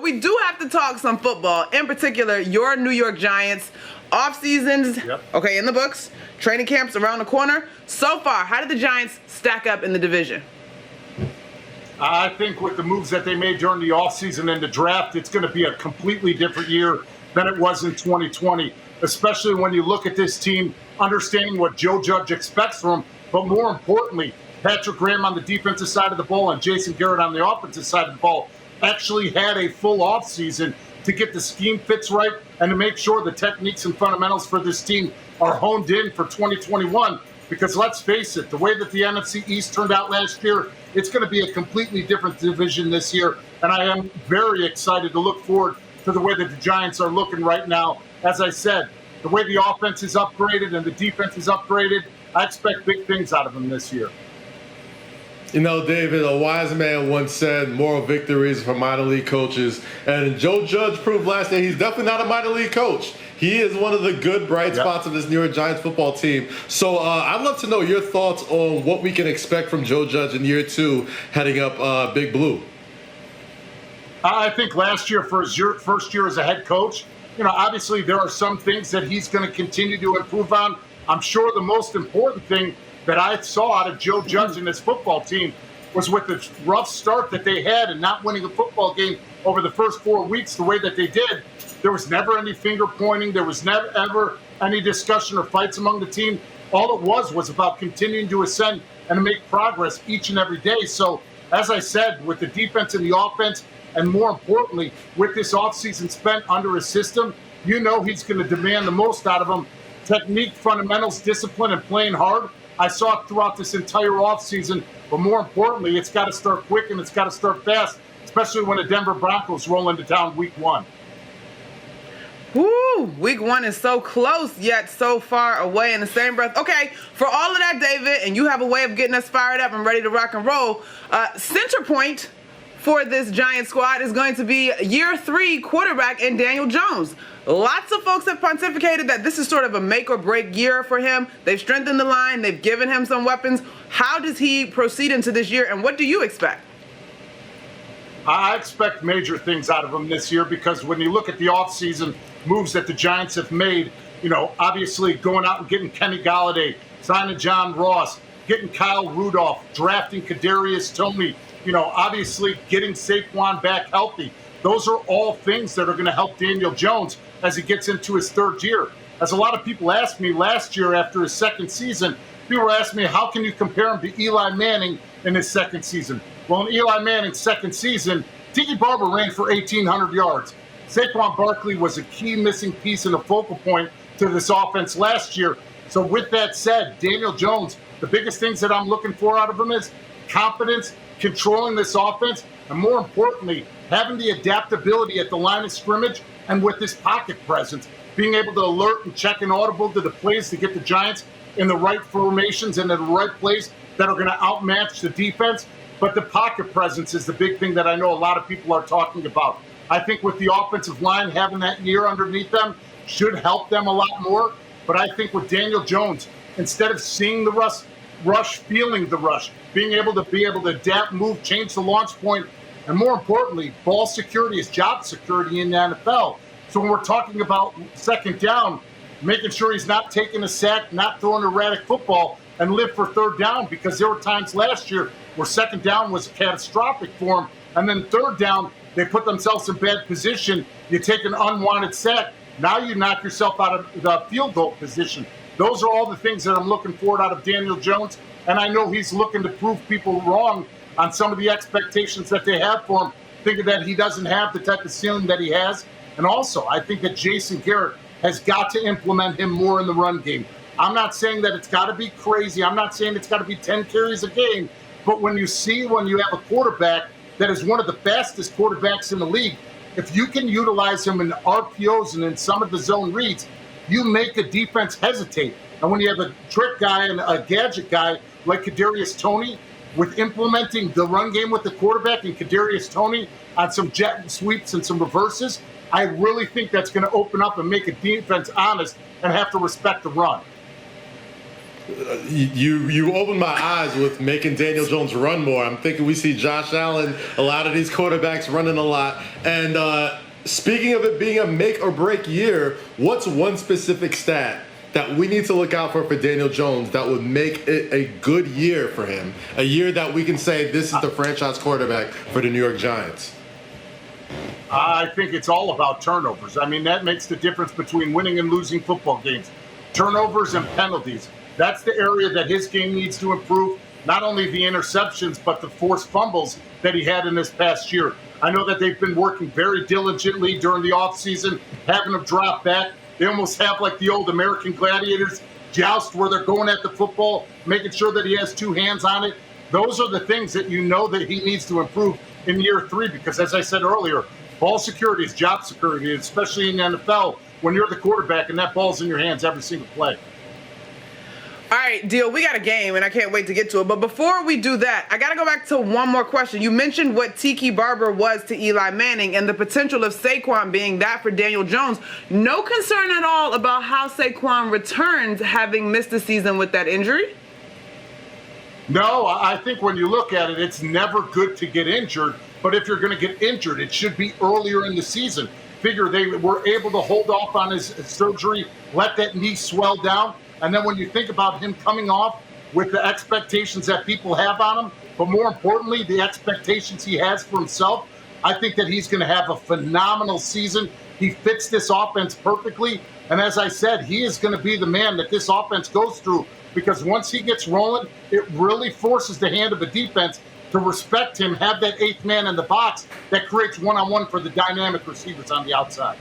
we do have to talk some football, in particular, your New York Giants. Off-seasons, okay, in the books. Training camps around the corner. So far, how did the Giants stack up in the division? I think with the moves that they made during the offseason and the draft, it's going to be a completely different year than it was in 2020, especially when you look at this team, understanding what Joe Judge expects from them, but more importantly, Patrick Graham on the defensive side of the ball and Jason Garrett on the offensive side of the ball actually had a full offseason to get the scheme fits right and to make sure the techniques and fundamentals for this team are honed in for 2021. Because let's face it, the way that the NFC East turned out last year, it's going to be a completely different division this year. And I am very excited to look forward to the way that the Giants are looking right now. As I said, the way the offense is upgraded and the defense is upgraded, I expect big things out of them this year. You know, David, a wise man once said moral victories for minor league coaches. And Joe Judge proved last year he's definitely not a minor league coach. He is one of the good, bright spots of this New York Giants football team. So I'd love to know your thoughts on what we can expect from Joe Judge in year 2 heading up Big Blue. I think last year, for his first year as a head coach, you know, obviously there are some things that he's going to continue to improve on. I'm sure the most important thing that I saw out of Joe Judge and his football team was with the rough start that they had and not winning a football game over the first 4 weeks the way that they did. There was never any finger pointing. There was never ever any discussion or fights among the team. All it was about continuing to ascend and to make progress each and every day. So, as I said, with the defense and the offense, and more importantly, with this offseason spent under his system, you know he's going to demand the most out of them. Technique, fundamentals, discipline, and playing hard. I saw it throughout this entire offseason, but more importantly, it's got to start quick and it's got to start fast, especially when the Denver Broncos roll into town week 1. Woo! Week 1 is so close, yet so far away in the same breath. Okay, for all of that, David, and you have a way of getting us fired up and ready to rock and roll, center point for this Giant squad is going to be year 3 quarterback in Daniel Jones. Lots of folks have pontificated that this is sort of a make or break year for him. They've strengthened the line. They've given him some weapons. How does he proceed into this year, and what do you expect? I expect major things out of him this year because when you look at the offseason moves that the Giants have made, you know, obviously going out and getting Kenny Golladay, signing John Ross, getting Kyle Rudolph, drafting Kadarius Toney, you know, obviously getting Saquon back healthy. Those are all things that are going to help Daniel Jones as he gets into his 3rd year. As a lot of people asked me last year after his 2nd season, people were asking me, how can you compare him to Eli Manning in his 2nd season? Well, in Eli Manning's 2nd season, Tiki Barber ran for 1,800 yards. Saquon Barkley was a key missing piece and a focal point to this offense last year. So with that said, Daniel Jones, the biggest things that I'm looking for out of him is confidence, controlling this offense, and more importantly, having the adaptability at the line of scrimmage and with his pocket presence, being able to alert and check an audible to the plays to get the Giants in the right formations and in the right place that are going to outmatch the defense. But the pocket presence is the big thing that I know a lot of people are talking about. I think with the offensive line, having that year underneath them should help them a lot more. But I think with Daniel Jones, instead of seeing the rush, feeling the rush, being able to adapt, move, change the launch point, and more importantly, ball security is job security in the NFL. So when we're talking about 2nd down, making sure he's not taking a sack, not throwing erratic football, and live for 3rd down, because there were times last year where 2nd down was catastrophic for him, and then 3rd down, they put themselves in bad position. You take an unwanted sack, now you knock yourself out of the field goal position. Those are all the things that I'm looking for out of Daniel Jones, and I know he's looking to prove people wrong on some of the expectations that they have for him, thinking that he doesn't have the type of ceiling that he has. And also, I think that Jason Garrett has got to implement him more in the run game. I'm not saying that it's got to be crazy. I'm not saying it's got to be 10 carries a game. But when you have a quarterback that is one of the fastest quarterbacks in the league, if you can utilize him in RPOs and in some of the zone reads, you make a defense hesitate. And when you have a trick guy and a gadget guy like Kadarius Toney, with implementing the run game with the quarterback and Kadarius Toney on some jet sweeps and some reverses, I really think that's going to open up and make a defense honest and have to respect the run. you opened my eyes with making Daniel Jones run more. I'm thinking we see Josh Allen, a lot of these quarterbacks running a lot. And speaking of it being a make or break year, what's one specific stat that we need to look out for Daniel Jones that would make it a good year for him? A year that we can say this is the franchise quarterback for the New York Giants. I think it's all about turnovers. I mean, that makes the difference between winning and losing football games. Turnovers and penalties. That's the area that his game needs to improve. Not only the interceptions, but the forced fumbles that he had in this past year. I know that they've been working very diligently during the offseason, having him drop back. They almost have like the old American Gladiators joust where they're going at the football, making sure that he has two hands on it. Those are the things that you know that he needs to improve in year 3 because, as I said earlier, ball security is job security, especially in the NFL when you're the quarterback and that ball's in your hands every single play. All right, Diehl, we got a game, and I can't wait to get to it. But before we do that, I got to go back to one more question. You mentioned what Tiki Barber was to Eli Manning and the potential of Saquon being that for Daniel Jones. No concern at all about how Saquon returns having missed the season with that injury? No, I think when you look at it, it's never good to get injured. But if you're going to get injured, it should be earlier in the season. Figure they were able to hold off on his surgery, let that knee swell down. And then when you think about him coming off with the expectations that people have on him, but more importantly, the expectations he has for himself, I think that he's going to have a phenomenal season. He fits this offense perfectly. And as I said, he is going to be the man that this offense goes through because once he gets rolling, it really forces the hand of the defense to respect him, have that 8th man in the box that creates one-on-one for the dynamic receivers on the outside.